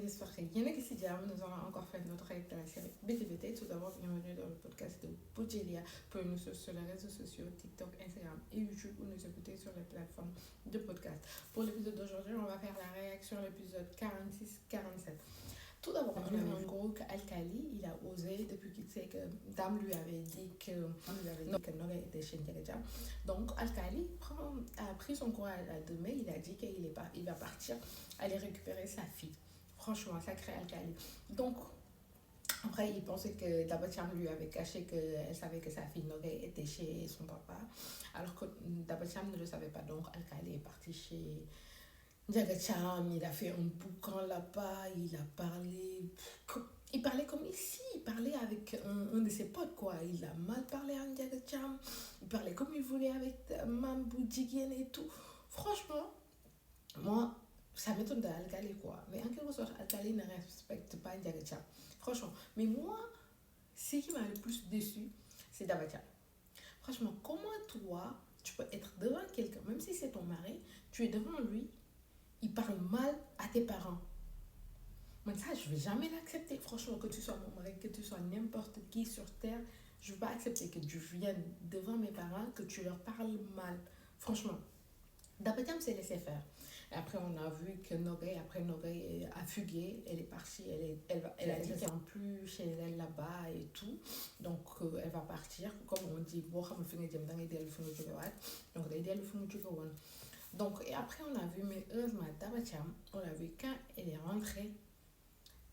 j'espère que bien que si nous allons encore faire notre règle de la série BTBT. Tout d'abord, bienvenue dans le podcast de Boudjelia. Pour nous suivre sur les réseaux sociaux, TikTok, Instagram et YouTube, ou nous écouter sur les plateformes de podcast. Pour l'épisode d'aujourd'hui, on va faire la réaction à l'épisode 46-47. Tout d'abord, on a vu en gros qu'Alkali, il a osé, depuis qu'il sait que Dame lui avait dit que Noga était chez Ndiaga. Donc, Alkali a pris son courage à deux mains, il a dit qu'il va partir aller récupérer sa fille. Franchement, sacré Alkali. Donc, après, il pensait que Dabatiam lui avait caché qu'elle savait que sa fille Noga était chez son papa, alors que Dabatiam ne le savait pas. Donc, Alkali est parti chez Ndiaga Cham, il a fait un boucan là-bas, il parlait comme ici, il parlait avec un de ses potes, quoi. Il a mal parlé à Ndiaga Cham, il parlait comme il voulait avec Mambou Djiguen et tout. Franchement, moi, ça m'étonne d'Alkali, quoi. Mais en quelque sorte, Alkali ne respecte pas Ndiaga Cham. Franchement. Mais moi, ce qui m'a le plus déçu, c'est Dabatiam. Franchement, comment toi, tu peux être devant quelqu'un, même si c'est ton mari, tu es devant lui, il parle mal à tes parents. Mais ça, je ne vais jamais l'accepter. Franchement, que tu sois mon mari, que tu sois n'importe qui sur terre, je ne vais pas accepter que tu viennes devant mes parents, que tu leur parles mal. Franchement, Dabatiam s'est laissé faire. Et après, on a vu que Nogaï a fugué, elle est partie, elle a dit qu'elle n'est plus chez elle là-bas et tout. Donc, elle va partir. Comme on dit, donc, donc, et après, on a vu, mais heureusement, Dabatiam, on a vu quand elle est rentrée,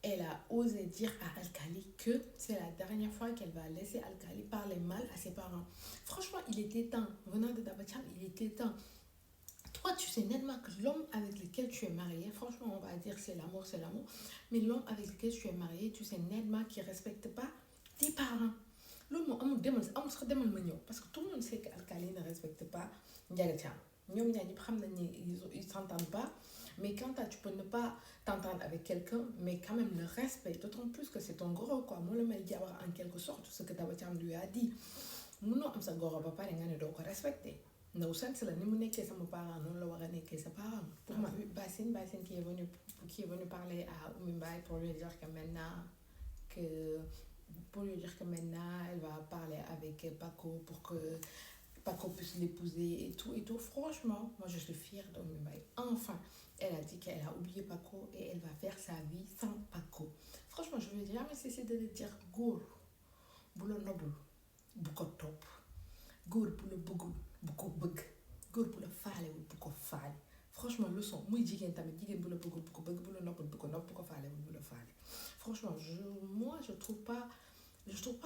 elle a osé dire à Alkali que c'est la dernière fois qu'elle va laisser Alkali parler mal à ses parents. Franchement, il était temps. Venant de Dabatiam, il était temps. Toi, tu sais nettement que l'homme avec lequel tu es marié, franchement, on va dire c'est l'amour, mais l'homme avec lequel tu es marié, tu sais nettement qu'il ne respecte pas tes parents. Parce que tout le monde sait qu'Alkali ne respecte pas Ndiaga Cham. Ils ne s'entendent pas, mais quand tu peux ne pas t'entendre avec quelqu'un, mais quand même le respect, d'autant plus que c'est ton gros, quoi. Moi, le mec dit en quelque sorte ce que Dabatiam lui a dit. Nous, am sa goro ba pare nga ne doo ko respecté. No sens la ni mu nekkee sama parent noonu la war a nekkee sa parent. Pour moi, Bassine qui est venu parler à Oumy Mbaye pour lui dire que maintenant elle va parler avec Paco pour que Paco puisse l'épouser et tout. Franchement, moi je suis fière d'Oumy Mbaye. Enfin, elle a dit qu'elle a oublié Paco et elle va faire sa vie sans Paco. Franchement, je ne vais jamais cesser de le dire. Gour, boulot noble. Bu ko topp góor bu la bëggul bu ko bëgg góor bu la faalewul bu ko faale. Franchement leçon muy jigéen tamit jigéen bu la bëggul bu ko bëgg bu la noppul bu ko nopp bu ko faalewul bu la faale. Franchement moi je trouve pas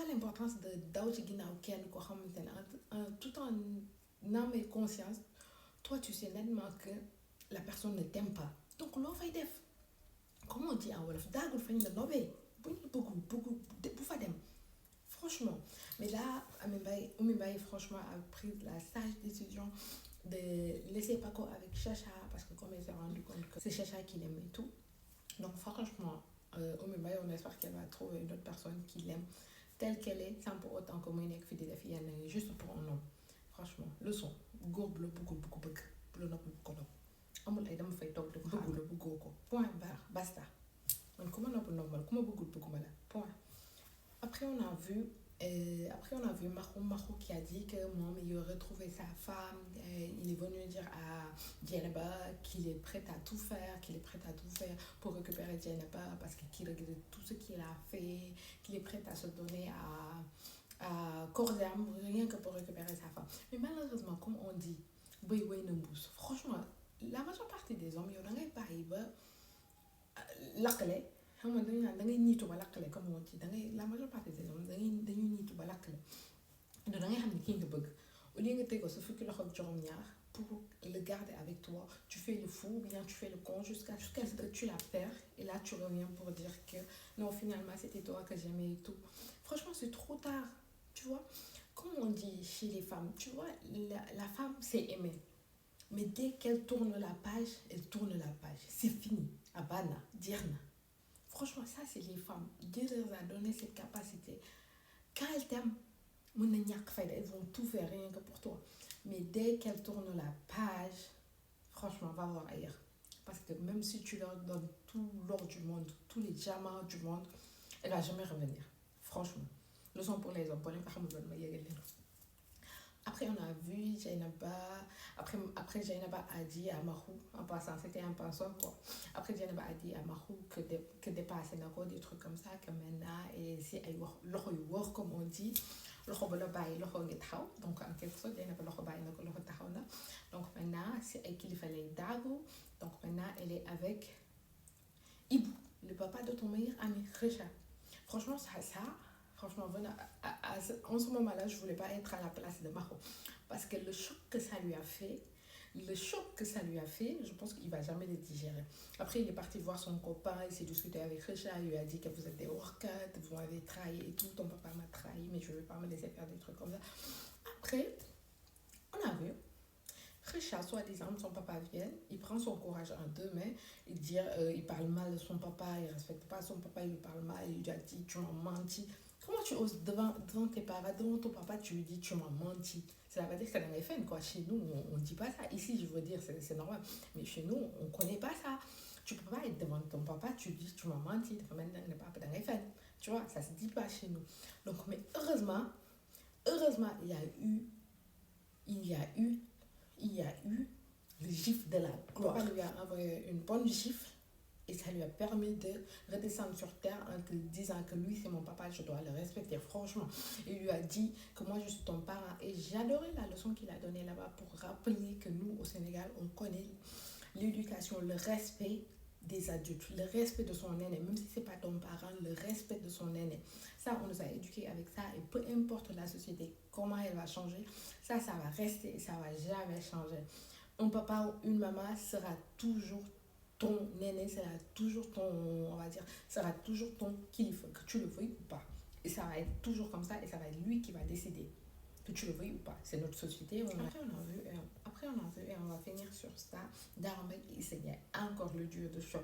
l'importance de daw ci ginnaaw kenn koo xamante ne tout en âme et conscience toi tu sais nettement que la personne ne t'aime pas donc loo fay def comment on dit en wolof daagul fañ la nobee bu ñu bëggul bu fa dem. Franchement, mais là, Oumy Mbaye, franchement, a pris la sage décision de laisser Paco avec Chacha, parce que comme elle s'est rendue compte que c'est Chacha qui l'aime et tout. Donc franchement, Oumy Mbaye, on espère qu'elle va trouver une autre personne qui l'aime telle qu'elle est, sans pour autant que moi, nekk fi di def yenn juste pour un homme. Franchement, leçon, góor bu la bëggul bu ko bëgg, bu la noppul bu ko nopp. Amul ay dama fay toog de bëggul la bëggoo ko. Point barre, basta. Man ku ma noppul noppal, ku ma bëggul bëgguma la. Point. Après, on a vu Mahou qui a dit que moi, il aurait retrouvé sa femme. Il est venu dire à Djeneba qu'il est prêt à tout faire, pour récupérer Djeneba parce qu'il regrette tout ce qu'il a fait, qu'il est prêt à se donner à corps et âme, rien que pour récupérer sa femme. Mais malheureusement, comme on dit, franchement, la majeure partie des hommes, ils n'ont pas eu xam nga dañu naan da ngay niitu ba lakkale comme on dit la majeure partie des hommes dañuy niitu ba lakkale da ngay xam ne kii nga bëgg au lieu nga tegoo sa fukki loxo ak juróom-ñaar pour le garder avec toi tu fais le fou ou bien tu fais le con jusqu'à ce que tu la perds et là tu reviens pour dire que non finalement c'était toi que j'aimais et tout. Franchement c'est trop tard, tu vois. Comme on dit chez les femmes, tu vois, la femme c'est aimer, mais dès qu'elle tourne la page, c'est fini. Abana, dirna. Franchement, ça, c'est les femmes. Dieu leur a donné cette capacité. Quand elles t'aiment, elles vont tout faire rien que pour toi. Mais dès qu'elles tournent la page, franchement, va voir ailleurs. Parce que même si tu leur donnes tout l'or du monde, tous les diamants du monde, elle va jamais revenir. Franchement. Leçon pour les hommes. Pour les femmes, après, on a vu Jainaba. Après Jainaba a dit à Mahou, en passant, c'était un passant quoi. Après, Jainaba a dit à Mahou que dépasser des trucs comme ça, que maintenant, et si elle work comme on dit, loxo ba la bàyyi loxo ngi taxaw donc en quelque sorte Jainaba loxo bàyyi na ko loxo taxaw na donc maintenant si ay kilifa lay daagu donc maintenant elle est avec Ibou, le papa de ton meilleur ami Richard. Franchement, franchement, en ce moment-là, je ne voulais pas être à la place de Maro. Parce que le choc que ça lui a fait, je pense qu'il ne va jamais le digérer. Après, il est parti voir son copain, il s'est discuté avec Richard, il lui a dit que vous êtes des workers, vous m'avez trahi et tout, ton papa m'a trahi, mais je ne vais pas me laisser faire des trucs comme ça. Après, on a vu Richard, soi-disant, son papa vient, il prend son courage en deux mains, il parle mal de son papa, il ne respecte pas son papa, il lui parle mal, il lui a dit tu m'as menti. Comment tu oses devant tes parents, devant ton papa, tu lui dis tu m'as menti? Ça veut dire que c'est dans les faits, quoi. Chez nous, on ne dit pas ça. Ici, je veux dire, c'est normal. Mais chez nous, on ne connaît pas ça. Tu ne peux pas être devant ton papa, tu lui dis tu m'as menti. Tu n'es pas dans les faits. Tu vois, ça ne se dit pas chez nous. Donc, mais heureusement, il y a eu le gifle de la gloire. Papa lui a envoyé une bonne gifle et ça lui a permis de redescendre sur terre en te disant que lui c'est mon papa, je dois le respecter. Franchement, il lui a dit que moi je suis ton parent et j'adorais la leçon qu'il a donnée là-bas pour rappeler que nous au Sénégal on connaît l'éducation, le respect des adultes, le respect de son aîné, même si c'est pas ton parent, le respect de son aîné. Ça, on nous a éduqués avec ça et peu importe la société, comment elle va changer, ça va rester et ça va jamais changer. Un papa ou une maman sera toujours ton aîné, sera toujours ton, on va dire, sera toujours ton kilifa, que tu le veuilles ou pas. Et ça va être toujours comme ça et ça va être lui qui va décider, que tu le veuilles ou pas. C'est notre société. Après, on a vu et on va finir sur ça. Darmel et Seigneur, encore le duo de choc.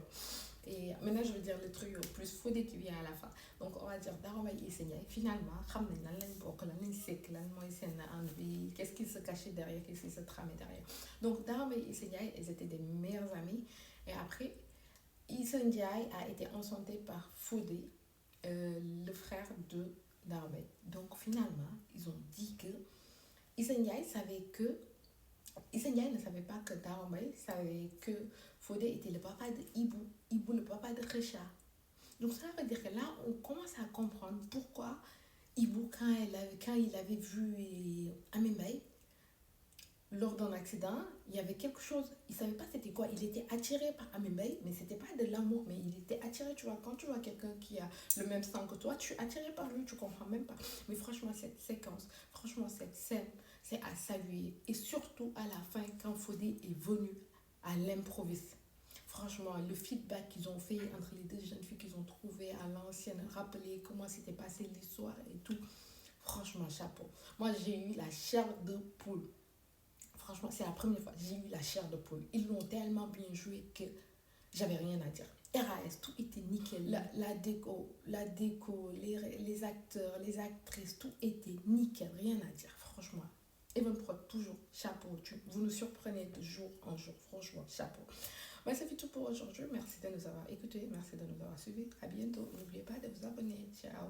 Et maintenant, je vais dire le truc le plus Fodé qui vient à la fin. Donc, on va dire Darmel et Seigneur. Finalement, qu'est-ce qui se cachait derrière, qu'est-ce qui se tramait derrière. Donc, Darmel et Seigneur, ils étaient des meilleurs amis. Et après, Issa Ndiaye a été enchanté par Fodé, le frère de Darmel. Donc, finalement, ils ont dit que Issa Ndiaye ne savait pas que Darmel savait que Fodé était le papa de Ibou le papa de Richard. Donc ça veut dire que là, on commence à comprendre pourquoi Ibou, quand il avait vu Amembaye, lors d'un accident, il y avait quelque chose, il ne savait pas c'était quoi, il était attiré par Amembaye, mais c'était pas de l'amour, mais il était attiré, tu vois, quand tu vois quelqu'un qui a le même sang que toi, tu es attiré par lui, tu comprends même pas. Mais franchement, cette séquence, franchement, cette scène, c'est à saluer. Et surtout à la fin, quand Fodé est venu à l'improviste. Franchement, le feedback qu'ils ont fait entre les deux jeunes filles qu'ils ont trouvées à l'ancienne, rappeler comment s'était passé l'histoire et tout. Franchement, chapeau. Moi, j'ai eu la chair de poule. Franchement, c'est la première fois que j'ai eu la chair de poule. Ils l'ont tellement bien joué que j'avais rien à dire. RAS, tout était nickel. La déco, les acteurs, les actrices, tout était nickel. Rien à dire, franchement. Even Prod, toujours, chapeau. Vous nous surprenez de jour en jour. Franchement, chapeau. Ouais, ça fait tout pour aujourd'hui. Merci de nous avoir écoutés. Merci de nous avoir suivis. À bientôt. N'oubliez pas de vous abonner. Ciao.